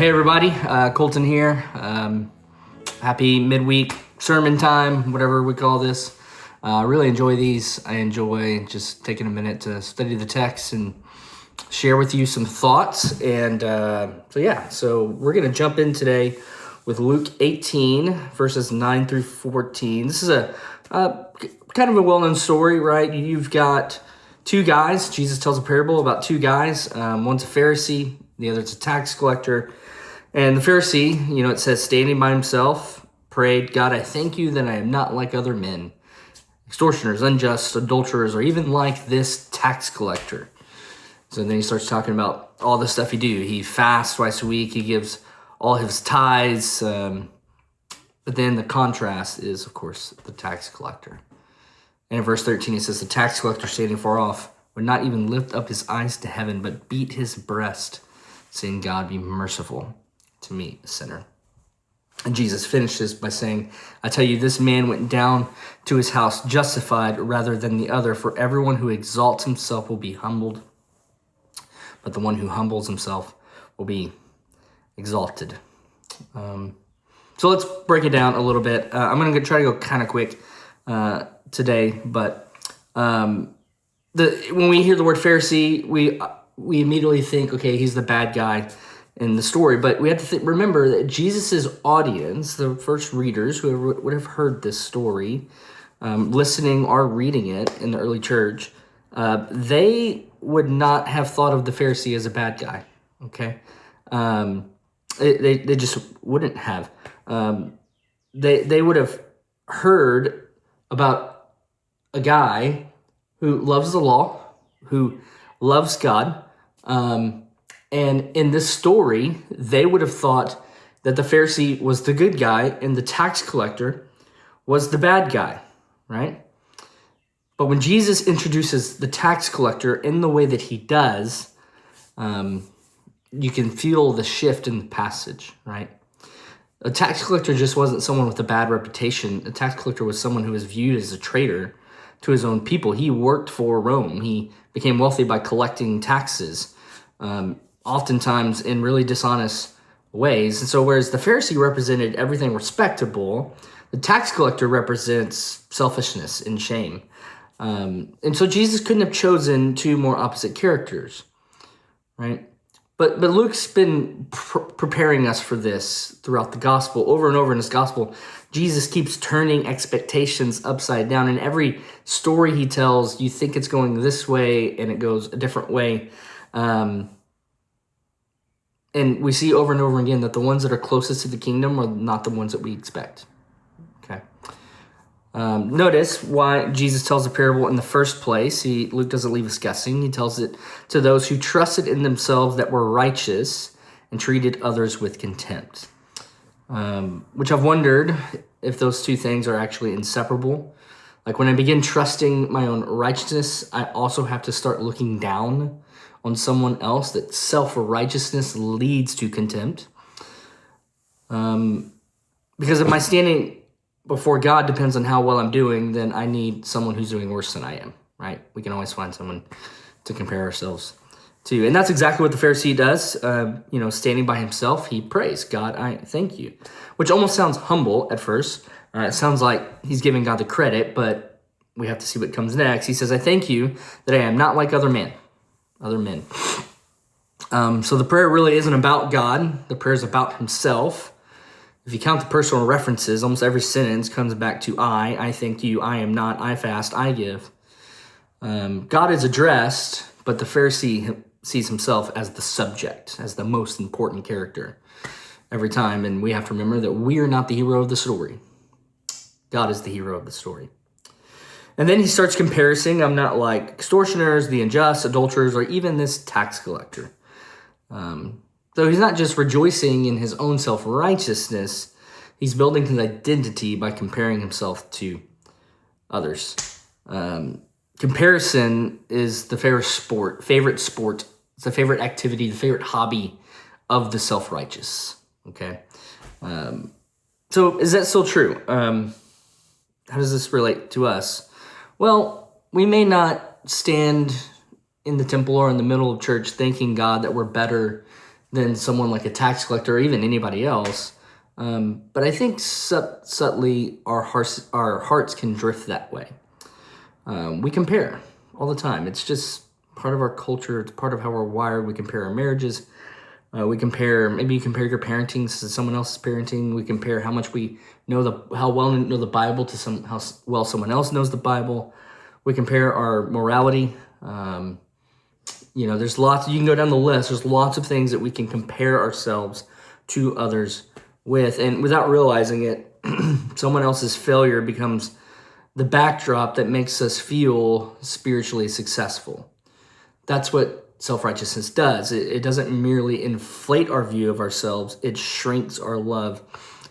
Hey everybody, Colton here. Happy midweek sermon time, whatever we call this. I really enjoy these. I enjoy just taking a minute to study the text and share with you some thoughts. And so we're going to jump in today with Luke 18, verses 9 through 14. This is a kind of a well-known story, right? You've got two guys. Jesus tells a parable about two guys. One's a Pharisee, the other's a tax collector. And the Pharisee, it says, standing by himself, prayed, God, I thank you that I am not like other men, extortioners, unjust, adulterers, or even like this tax collector. So then he starts talking about all the stuff he do. He fasts twice a week. He gives all his tithes. But then the contrast is, of course, the tax collector. And in verse 13, it says, the tax collector standing far off would not even lift up his eyes to heaven, but beat his breast, saying, God, be merciful to me, a sinner. And Jesus finishes by saying, I tell you, this man went down to his house justified rather than the other, for everyone who exalts himself will be humbled, but the one who humbles himself will be exalted. So let's break it down a little bit. I'm going to try to go kind of quick today, but when we hear the word Pharisee, we immediately think, okay, he's the bad guy in the story, but we have to remember that Jesus's audience, the first readers who would have heard this story, listening or reading it in the early church, they would not have thought of the Pharisee as a bad guy. Okay, they just wouldn't have. They would have heard about a guy who loves the law, who loves God. And in this story, they would have thought that the Pharisee was the good guy and the tax collector was the bad guy, right? But when Jesus introduces the tax collector in the way that he does, you can feel the shift in the passage, right? A tax collector just wasn't someone with a bad reputation. A tax collector was someone who was viewed as a traitor to his own people. He worked for Rome. He became wealthy by collecting taxes, oftentimes in really dishonest ways. And so whereas the Pharisee represented everything respectable, the tax collector represents selfishness and shame. And so Jesus couldn't have chosen two more opposite characters, right? But Luke's been preparing us for this throughout the gospel. Over and over in his gospel, Jesus keeps turning expectations upside down. In every story he tells, you think it's going this way, and it goes a different way. And we see over and over again that the ones that are closest to the kingdom are not the ones that we expect. Okay. Notice why Jesus tells the parable in the first place. Luke doesn't leave us guessing. He tells it to those who trusted in themselves that were righteous and treated others with contempt. Which I've wondered if those two things are actually inseparable. Like when I begin trusting my own righteousness, I also have to start looking down on someone else. That self-righteousness leads to contempt. Because if my standing before God depends on how well I'm doing, then I need someone who's doing worse than I am, right? We can always find someone to compare ourselves to. And that's exactly what the Pharisee does. Standing by himself, he prays, God, I thank you. Which almost sounds humble at first. It sounds like he's giving God the credit, but we have to see what comes next. He says, I thank you that I am not like other men. So the prayer really isn't about God. The prayer is about himself. If you count the personal references, almost every sentence comes back to I thank you, I am not, I fast, I give. God is addressed, but the Pharisee sees himself as the subject, as the most important character every time. And we have to remember that we are not the hero of the story. God is the hero of the story. And then he starts comparing. I'm not like extortioners, the unjust, adulterers, or even this tax collector. So he's not just rejoicing in his own self-righteousness. He's building his identity by comparing himself to others. Comparison is the favorite sport. It's the favorite activity, the favorite hobby of the self-righteous. Okay. So is that still true? How does this relate to us? Well, we may not stand in the temple or in the middle of church thanking God that we're better than someone like a tax collector or even anybody else. But I think subtly our hearts can drift that way. We compare all the time. It's just part of our culture. It's part of how we're wired. We compare our marriages. Maybe you compare your parenting to someone else's parenting. We compare how much we know how well we know the Bible to how well someone else knows the Bible. We compare our morality. There's lots, you can go down the list. There's lots of things that we can compare ourselves to others with. And without realizing it, someone else's failure becomes the backdrop that makes us feel spiritually successful. That's what self-righteousness does. It doesn't merely inflate our view of ourselves. It shrinks our love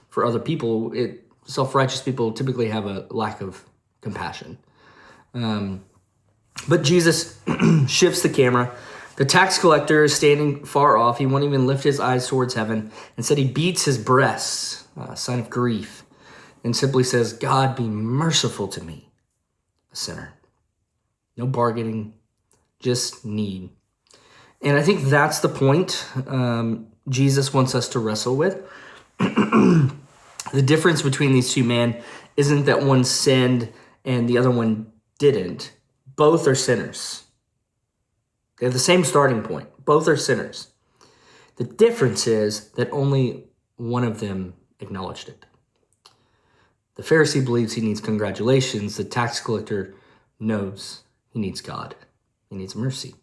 for other people. Self-righteous people typically have a lack of compassion. But Jesus shifts the camera. The tax collector is standing far off. He won't even lift his eyes towards heaven. Instead, he beats his breast, a sign of grief, and simply says, "God, be merciful to me, a sinner." No bargaining, just need. And I think that's the point Jesus wants us to wrestle with. The difference between these two men isn't that one sinned and the other one didn't. Both are sinners. They have the same starting point. Both are sinners. The difference is that only one of them acknowledged it. The Pharisee believes he needs congratulations. The tax collector knows he needs God. He needs mercy.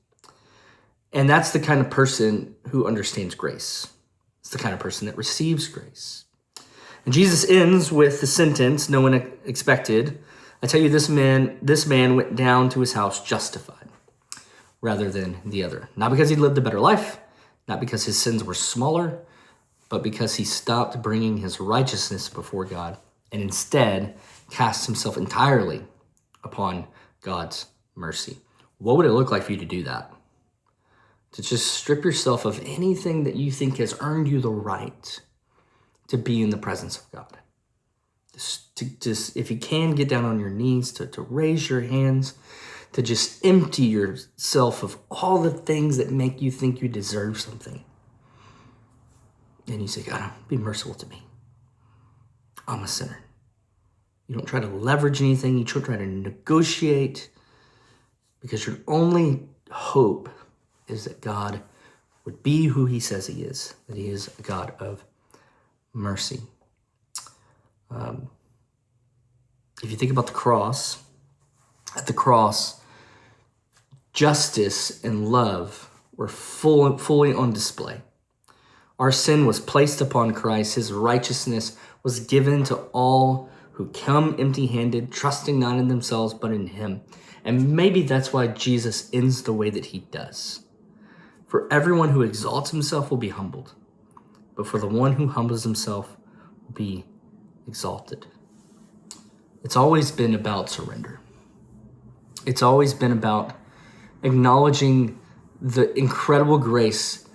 And that's the kind of person who understands grace. It's the kind of person that receives grace. And Jesus ends with the sentence no one expected. I tell you, this man went down to his house justified rather than the other. Not because he lived a better life, not because his sins were smaller, but because he stopped bringing his righteousness before God and instead cast himself entirely upon God's mercy. What would it look like for you to do that? To just strip yourself of anything that you think has earned you the right to be in the presence of God. Just if you can, get down on your knees, to raise your hands, to just empty yourself of all the things that make you think you deserve something. And you say, "God, be merciful to me. I'm a sinner." You don't try to leverage anything. You don't try to negotiate, because your only hope is that God would be who he says he is, that he is a God of mercy. If you think about the cross, at the cross, justice and love were fully on display. Our sin was placed upon Christ. His righteousness was given to all who come empty-handed, trusting not in themselves, but in him. And maybe that's why Jesus ends the way that he does. For everyone who exalts himself will be humbled, but for the one who humbles himself will be exalted. It's always been about surrender. It's always been about acknowledging the incredible grace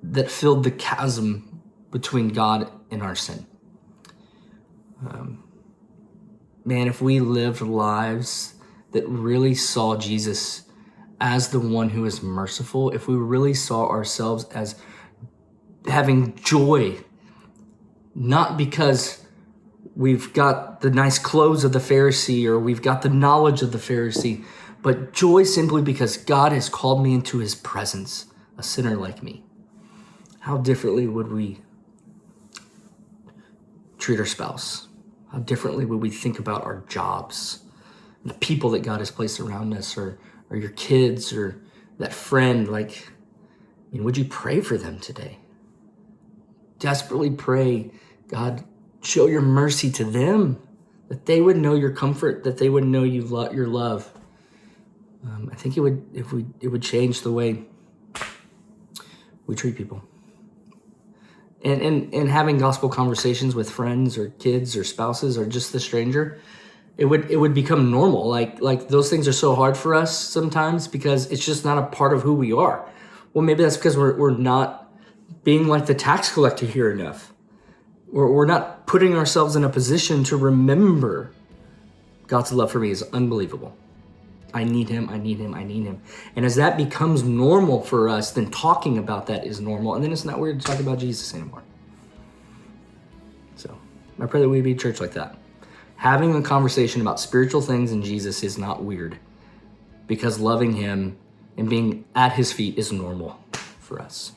that filled the chasm between God and our sin. Man, if we lived lives that really saw Jesus as the one who is merciful, if we really saw ourselves as having joy, not because we've got the nice clothes of the Pharisee or we've got the knowledge of the Pharisee, but joy simply because God has called me into his presence, a sinner like me. How differently would we treat our spouse? How differently would we think about our jobs, the people that God has placed around us, or your kids, or that friend? Would you pray for them today? Desperately pray, God, show your mercy to them, that they would know your comfort, that they would know your love. I think it would change the way we treat people. And having gospel conversations with friends or kids or spouses or just the stranger, it would become normal. Like those things are so hard for us sometimes because it's just not a part of who we are. Well, maybe that's because we're not being like the tax collector here enough. We're not putting ourselves in a position to remember God's love for me is unbelievable. I need him, I need him, I need him. And as that becomes normal for us, then talking about that is normal. And then it's not weird to talk about Jesus anymore. So I pray that we'd be a church like that. Having a conversation about spiritual things in Jesus is not weird, because loving him and being at his feet is normal for us.